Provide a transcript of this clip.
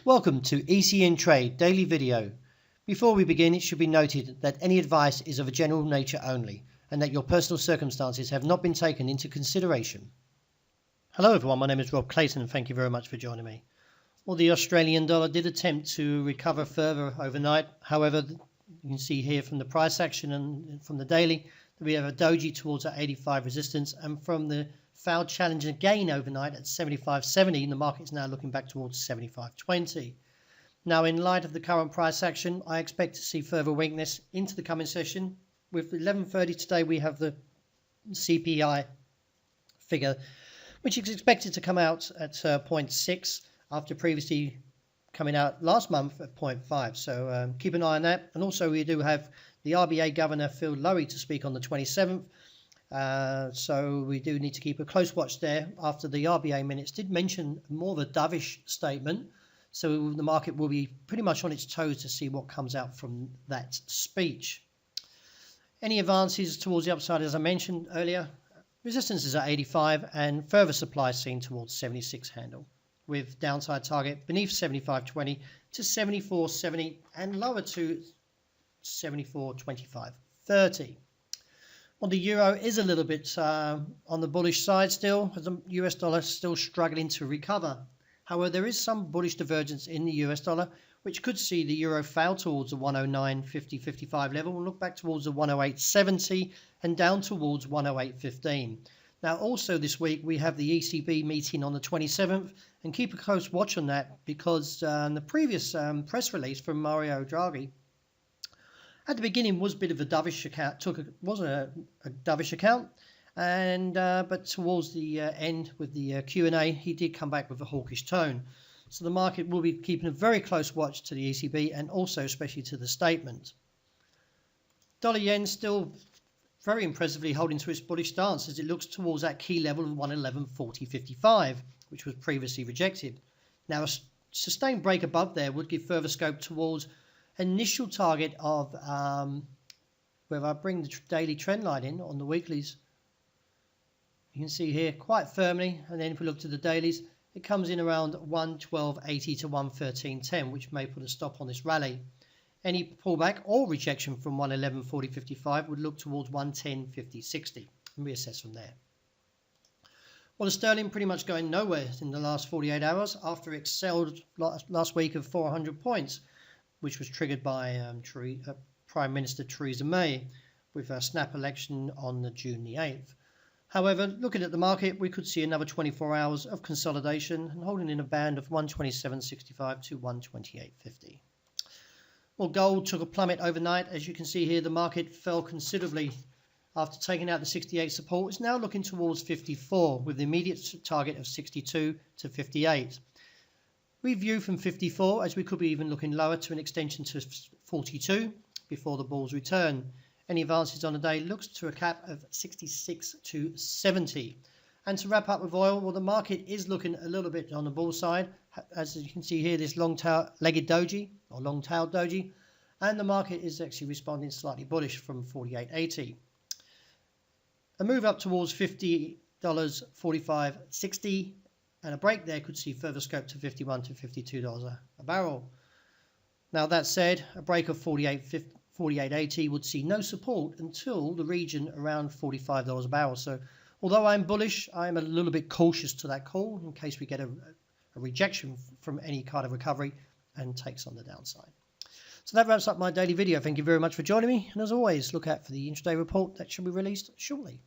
Welcome to ECN Trade Daily Video. Before we begin, it should be noted that any advice is of a general nature only and that your personal circumstances have not been taken into consideration. Hello everyone, my name is Rob Clayton and thank you very much for joining me. Well, the Australian dollar did attempt to recover further overnight. However, you can see here from the price action and from the daily that we have a doji towards that 85 resistance, and from the failed challenge again overnight at 75.70, the market is now looking back towards 75.20. Now, in light of the current price action, I expect to see further weakness into the coming session. With 11:30 today, we have the CPI figure, which is expected to come out at 0.6 after previously coming out last month at 0.5. So keep an eye on that. And also we do have the RBA Governor Phil Lowe to speak on the 27th. So we do need to keep a close watch there. After the RBA minutes did mention more of a dovish statement, so the market will be pretty much on its toes to see what comes out from that speech. Any advances towards the upside, as I mentioned earlier, resistance is at 85 and further supply seen towards 76 handle, with downside target beneath 75.20 to 74.70 and lower to 74.25.30. Well, the euro is a little bit on the bullish side still, as the US dollar is still struggling to recover. However, there is some bullish divergence in the US dollar, which could see the euro fail towards the 109.50-55 level and look back towards the 108.70 and down towards 108.15. Now, also this week, we have the ECB meeting on the 27th, and keep a close watch on that because the previous press release from Mario Draghi at the beginning was a bit of a dovish account, was a dovish account, and but towards the end with the Q&A, he did come back with a hawkish tone. So the market will be keeping a very close watch to the ECB and also especially to the statement. Dollar yen still very impressively holding to its bullish stance as it looks towards that key level of 111.40.55, which was previously rejected. Now, a sustained break above there would give further scope towards initial target of where I bring the daily trend line in on the weeklies. You can see here quite firmly, and then if we look to the dailies, it comes in around 112.80 to 113.10, which may put a stop on this rally. Any pullback or rejection from 111.40.55 would look towards 110.50.60 and reassess from there. Well, the sterling pretty much going nowhere in the last 48 hours after it excelled last week of 400 points, which was triggered by Prime Minister Theresa May with a snap election on the June the 8th. However, looking at the market, we could see another 24 hours of consolidation and holding in a band of 127.65 to 128.50. Well, gold took a plummet overnight. As you can see here, the market fell considerably after taking out the 68 support. It's now looking towards 54 with the immediate target of 62 to 58. We view from 54 as we could be even looking lower to an extension to 42 before the bulls return. Any advances on the day looks to a cap of 66 to 70. And to wrap up with oil, well, the market is looking a little bit on the bull side. As you can see here, this long-legged doji or long-tailed doji, and the market is actually responding slightly bullish from 48.80. A move up towards $50.45.60, and a break there could see further scope to $51 to $52 a barrel. Now, that said, a break of 48.80 would see no support until the region around $45 a barrel. So although I'm bullish, I'm a little bit cautious to that call in case we get a rejection from any kind of recovery and takes on the downside. So that wraps up my daily video. Thank you very much for joining me. And as always, look out for the intraday report that should be released shortly.